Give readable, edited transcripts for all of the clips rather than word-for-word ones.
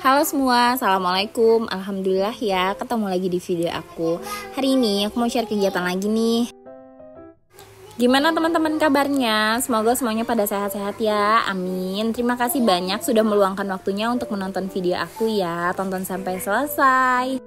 Halo semua, Assalamualaikum. Alhamdulillah ya, ketemu lagi di video aku. Hari ini aku mau share kegiatan lagi nih. Gimana teman-teman kabarnya? Semoga semuanya pada sehat-sehat ya, amin. Terima kasih banyak sudah meluangkan waktunya untuk menonton video aku ya. Tonton sampai selesai.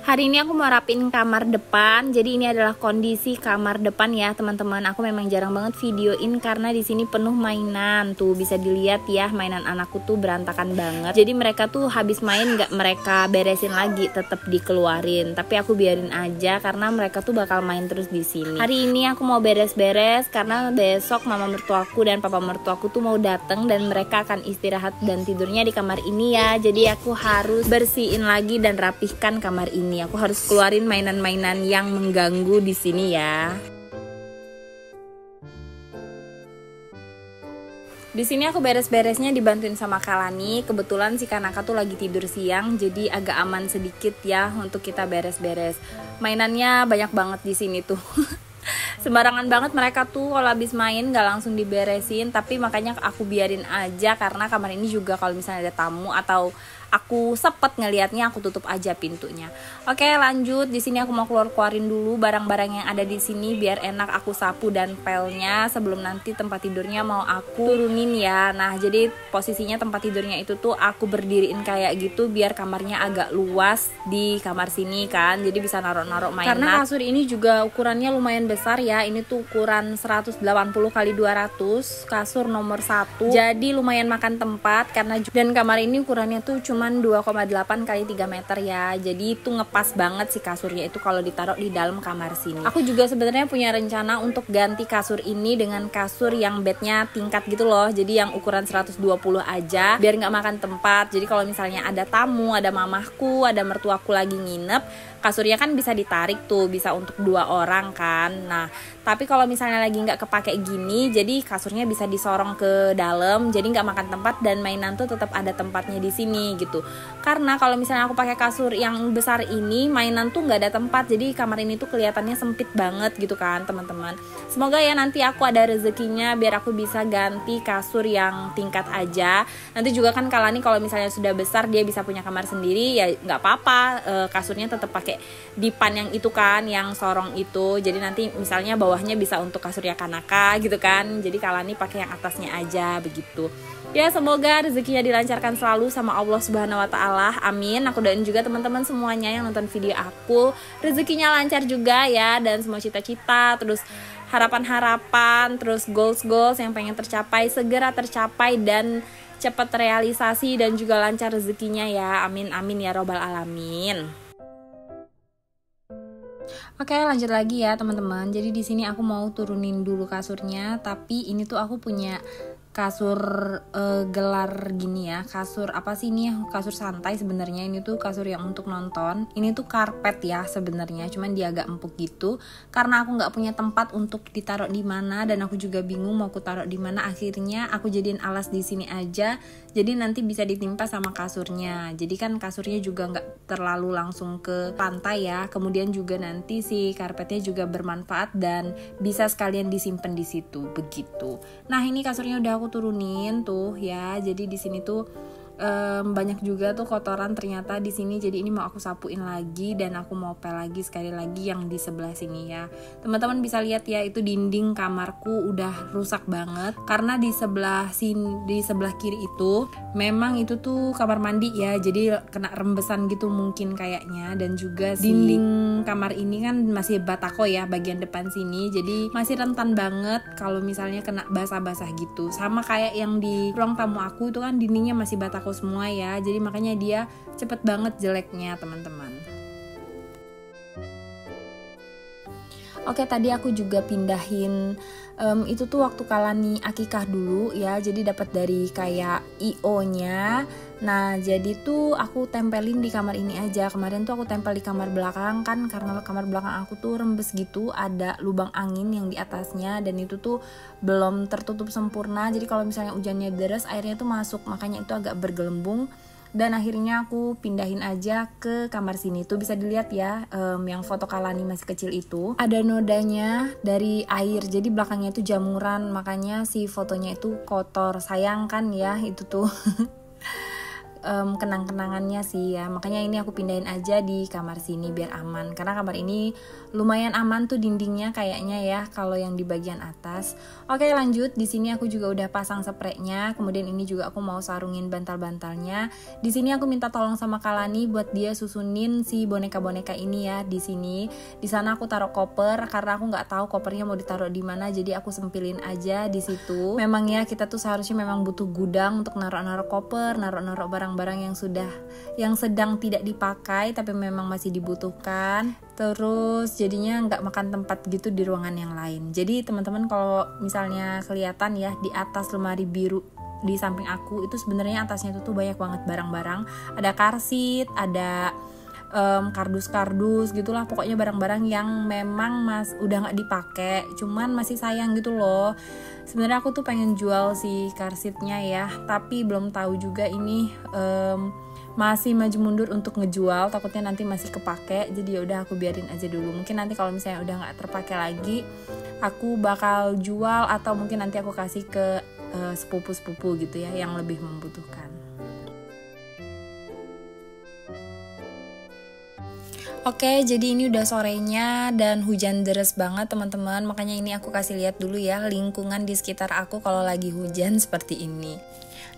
Hari ini aku mau rapin kamar depan. Jadi ini adalah kondisi kamar depan ya teman-teman. Aku memang jarang banget videoin karena di sini penuh mainan. Tuh bisa dilihat ya, mainan anakku tuh berantakan banget. Jadi mereka tuh habis main nggak mereka beresin lagi, tetap dikeluarin. Tapi aku biarin aja karena mereka tuh bakal main terus di sini. Hari ini aku mau beres-beres karena besok mama mertuaku dan papa mertuaku tuh mau datang dan mereka akan istirahat dan tidurnya di kamar ini ya. Jadi aku harus bersihin lagi dan rapihkan kamar ini. Aku harus keluarin mainan-mainan yang mengganggu di sini ya. Di sini aku beres-beresnya dibantuin sama Kalani. Kebetulan si Kanaka tuh lagi tidur siang, jadi agak aman sedikit ya untuk kita beres-beres. Mainannya banyak banget di sini tuh. Sembarangan banget mereka tuh kalau habis main gak langsung diberesin, tapi makanya aku biarin aja karena kamar ini juga kalau misalnya ada tamu atau aku sepet ngelihatnya, aku tutup aja pintunya. Oke, lanjut. Di sini aku mau keluarin dulu barang-barang yang ada di sini biar enak aku sapu dan pelnya sebelum nanti tempat tidurnya mau aku turunin ya. Nah, jadi posisinya tempat tidurnya itu tuh aku berdiriin kayak gitu biar kamarnya agak luas di kamar sini kan. Jadi bisa naruh-naruh mainan. Karena kasur ini juga ukurannya lumayan besar ya. Ini tuh ukuran 180 x 200, kasur nomor 1. Jadi lumayan makan tempat karena dan kamar ini ukurannya tuh cuman 2,8 x 3 meter ya. Jadi itu ngepas banget si kasurnya itu kalau ditaruh di dalam kamar sini. Aku juga sebenarnya punya rencana untuk ganti kasur ini dengan kasur yang bednya tingkat gitu loh. Jadi yang ukuran 120 aja biar nggak makan tempat. Jadi kalau misalnya ada tamu, ada mamahku, ada mertuaku lagi nginep, kasurnya kan bisa ditarik tuh, bisa untuk 2 orang kan. Nah, tapi kalau misalnya lagi nggak kepake gini, jadi kasurnya bisa disorong ke dalam, jadi nggak makan tempat dan mainan tuh tetap ada tempatnya di sini gitu. Karena kalau misalnya aku pakai kasur yang besar ini, mainan tuh nggak ada tempat, jadi kamar ini tuh kelihatannya sempit banget gitu kan teman-teman. Semoga ya nanti aku ada rezekinya biar aku bisa ganti kasur yang tingkat aja. Nanti juga kan Kalani kalau misalnya sudah besar dia bisa punya kamar sendiri ya nggak apa-apa, kasurnya tetap pakai dipan yang itu kan, yang sorong itu. Jadi nanti misalnya bawahnya bisa untuk kasurnya Kanaka gitu kan. Jadi Kalani pakai yang atasnya aja begitu. Ya semoga rezekinya dilancarkan selalu sama Allah Subhanahu wa taala. Amin. Aku doain juga teman-teman semuanya yang nonton video aku rezekinya lancar juga ya, dan semua cita-cita terus harapan-harapan terus goals-goals yang pengen tercapai segera tercapai dan cepat terrealisasi dan juga lancar rezekinya ya. Amin amin ya robbal alamin. Oke, lanjut lagi ya teman-teman. Jadi di sini aku mau turunin dulu kasurnya, tapi ini tuh aku punya kasur gelar gini ya. Kasur apa sih ini? Kasur santai sebenarnya. Ini tuh kasur yang untuk nonton. Ini tuh karpet ya sebenarnya, cuman dia agak empuk gitu. Karena aku nggak punya tempat untuk ditaruh di mana dan aku juga bingung mau aku taruh di mana. Akhirnya aku jadiin alas di sini aja. Jadi nanti bisa ditimpa sama kasurnya. Jadi kan kasurnya juga nggak terlalu langsung ke pantai ya. Kemudian juga nanti si karpetnya juga bermanfaat dan bisa sekalian disimpan di situ begitu. Nah ini kasurnya udah aku turunin tuh ya. Jadi di sini tuh banyak juga tuh kotoran ternyata di sini. Jadi ini mau aku sapuin lagi dan aku mau pel lagi sekali lagi yang di sebelah sini ya. Teman-teman bisa lihat ya, itu dinding kamarku udah rusak banget karena di sebelah sini, di sebelah kiri itu memang itu tuh kamar mandi ya. Jadi kena rembesan gitu mungkin kayaknya, dan juga dinding kamar ini kan masih batako ya bagian depan sini. Jadi masih rentan banget kalau misalnya kena basah-basah gitu. Sama kayak yang di ruang tamu aku itu kan dindingnya masih batako semua ya, jadi makanya dia cepet banget jeleknya teman-teman. Oke, tadi aku juga pindahin itu tuh waktu Kalani akikah dulu ya, jadi dapat dari kayak IO-nya. Nah jadi tuh aku tempelin di kamar ini aja. Kemarin tuh aku tempel di kamar belakang kan, karena kamar belakang aku tuh rembes gitu, ada lubang angin yang di atasnya dan itu tuh belum tertutup sempurna. Jadi kalau misalnya hujannya deras airnya tuh masuk, makanya itu agak bergelembung. Dan akhirnya aku pindahin aja ke kamar sini. Tuh bisa dilihat ya, yang foto Kalani masih kecil itu ada nodanya dari air, jadi belakangnya itu jamuran, makanya si fotonya itu kotor. Sayang kan ya itu tuh. kenang-kenangannya sih ya. Makanya ini aku pindahin aja di kamar sini biar aman, karena kamar ini lumayan aman tuh dindingnya kayaknya ya kalau yang di bagian atas. Oke, lanjut. Di sini aku juga udah pasang spraynya. Kemudian ini juga aku mau sarungin bantal-bantalnya. Di sini aku minta tolong sama Kalani buat dia susunin si boneka-boneka ini ya di sini. Di sana aku taruh koper karena aku nggak tahu kopernya mau ditaruh di mana, jadi aku sempilin aja di situ. Memang ya kita tuh seharusnya memang butuh gudang untuk naruh-naruh koper, naruh-naruh barang-barang yang sedang tidak dipakai tapi memang masih dibutuhkan. Terus jadinya nggak makan tempat gitu di ruangan yang lain. Jadi teman-teman kalau misalnya kelihatan ya di atas lemari biru di samping aku itu sebenarnya atasnya itu tuh banyak banget barang-barang. Ada karsit, ada kardus-kardus gitulah, pokoknya barang-barang yang memang udah nggak dipakai, cuman masih sayang gitu loh. Sebenarnya aku tuh pengen jual si karsitnya ya, tapi belum tahu juga ini masih maju mundur untuk ngejual, takutnya nanti masih kepake. Jadi yaudah aku biarin aja dulu. Mungkin nanti kalau misalnya udah nggak terpakai lagi, aku bakal jual atau mungkin nanti aku kasih ke sepupu-sepupu gitu ya yang lebih membutuhkan. Oke, jadi ini udah sorenya dan hujan deras banget teman-teman. Makanya ini aku kasih lihat dulu ya lingkungan di sekitar aku kalau lagi hujan seperti ini.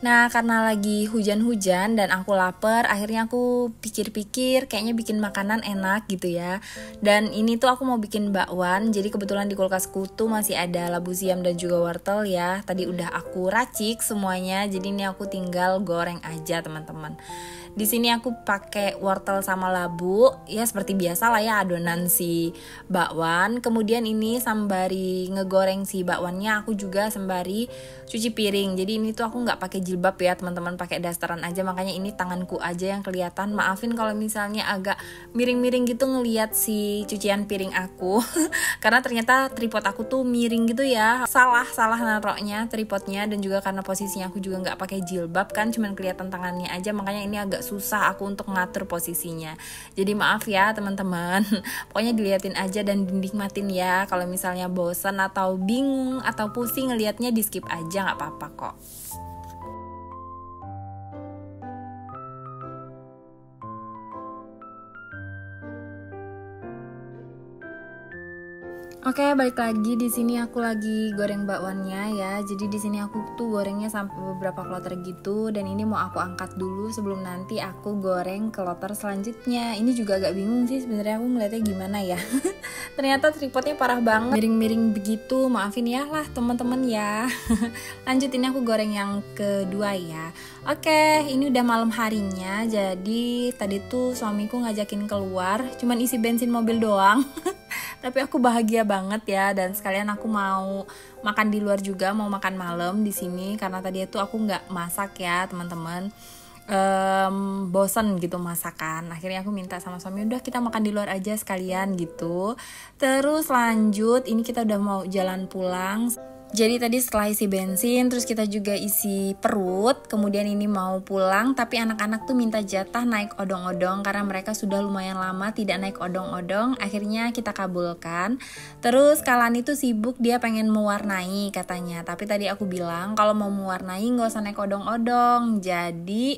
Nah, karena lagi hujan-hujan dan aku lapar, akhirnya aku pikir-pikir kayaknya bikin makanan enak gitu ya. Dan ini tuh aku mau bikin bakwan. Jadi kebetulan di kulkasku tuh masih ada labu siam dan juga wortel ya. Tadi udah aku racik semuanya. Jadi ini aku tinggal goreng aja teman-teman. Di sini aku pakai wortel sama labu, ya seperti biasa lah ya adonan si bakwan. Kemudian ini sembari ngegoreng si bakwannya, aku juga sembari cuci piring. Jadi ini tuh aku nggak pakai jilbab ya teman-teman, pakai dasteran aja. Makanya ini tanganku aja yang kelihatan. Maafin kalau misalnya agak miring-miring gitu ngelihat si cucian piring aku, karena ternyata tripod aku tuh miring gitu ya. Salah naruhnya tripodnya, dan juga karena posisinya aku juga nggak pakai jilbab kan, cuman kelihatan tangannya aja. Makanya ini agak susah aku untuk ngatur posisinya. Jadi maaf ya teman-teman. Pokoknya diliatin aja dan dinikmatin ya. Kalau misalnya bosan atau bingung atau pusing ngelihatnya, di skip aja, nggak apa-apa kok. Oke, balik lagi. Di sini aku lagi goreng bakwannya ya. Jadi di sini aku tuh gorengnya sampai beberapa kloter gitu, dan ini mau aku angkat dulu sebelum nanti aku goreng kloter selanjutnya. Ini juga agak bingung sih sebenarnya aku ngeliatnya gimana ya. Ternyata tripodnya parah banget, miring-miring begitu. Maafin ya lah teman-teman ya. Lanjut, ini aku goreng yang kedua ya. Oke, ini udah malam harinya. Jadi tadi tuh suamiku ngajakin keluar, cuman isi bensin mobil doang. Tapi aku bahagia banget ya, dan sekalian aku mau makan di luar juga, mau makan malam di sini karena tadi itu aku nggak masak ya teman-teman. Bosen gitu masakan. Akhirnya aku minta sama suami, udah kita makan di luar aja sekalian gitu. Terus lanjut, ini kita udah mau jalan pulang. Jadi tadi setelah isi bensin, terus kita juga isi perut, kemudian ini mau pulang, tapi anak-anak tuh minta jatah naik odong-odong karena mereka sudah lumayan lama tidak naik odong-odong. Akhirnya kita kabulkan. Terus Kalani tuh sibuk, dia pengen mewarnai katanya. Tapi tadi aku bilang kalau mau mewarnai nggak usah naik odong-odong. Jadi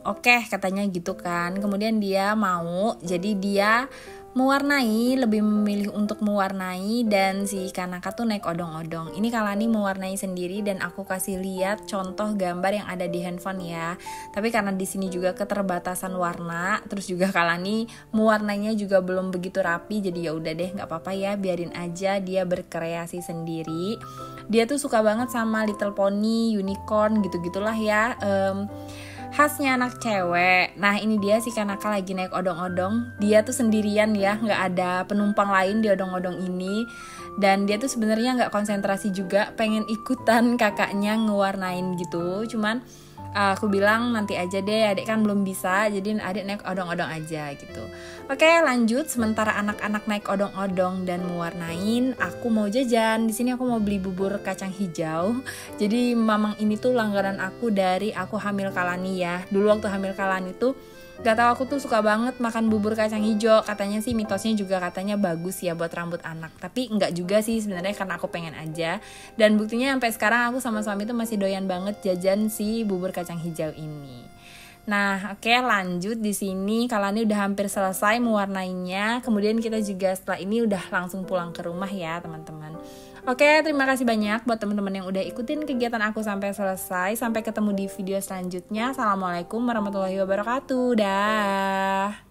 oke, katanya gitu kan. Kemudian dia mau, jadi dia mewarnai, lebih memilih untuk mewarnai, dan si Kanaka tuh naik odong-odong. Ini Kalani mewarnai sendiri dan aku kasih lihat contoh gambar yang ada di handphone ya. Tapi karena di sini juga keterbatasan warna, terus juga Kalani mewarnainya juga belum begitu rapi, jadi ya udah deh, nggak apa-apa ya, biarin aja dia berkreasi sendiri. Dia tuh suka banget sama Little Pony, unicorn gitu-gitulah ya. Khasnya anak cewek. Nah ini dia si Kanaka lagi naik odong-odong. Dia tuh sendirian ya, nggak ada penumpang lain di odong-odong ini. Dan dia tuh sebenarnya nggak konsentrasi juga, pengen ikutan kakaknya ngewarnain gitu. Cuman aku bilang nanti aja deh, adik kan belum bisa, jadi adik naik odong-odong aja gitu. Oke, lanjut. Sementara anak-anak naik odong-odong dan mewarnain, aku mau jajan. Di sini aku mau beli bubur kacang hijau. Jadi mamang ini tuh langganan aku dari aku hamil Kalani ya. Dulu waktu hamil Kalani tuh Gak tau, aku tuh suka banget makan bubur kacang hijau. Katanya sih mitosnya juga katanya bagus ya buat rambut anak. Tapi enggak juga sih sebenarnya, karena aku pengen aja. Dan buktinya sampai sekarang aku sama suami tuh masih doyan banget jajan si bubur kacang hijau ini. Nah, oke, lanjut di sini. Kalani udah hampir selesai mewarnainya. Kemudian kita juga setelah ini udah langsung pulang ke rumah ya, teman-teman. Oke, terima kasih banyak buat teman-teman yang udah ikutin kegiatan aku sampai selesai. Sampai ketemu di video selanjutnya. Assalamualaikum warahmatullahi wabarakatuh. Dah.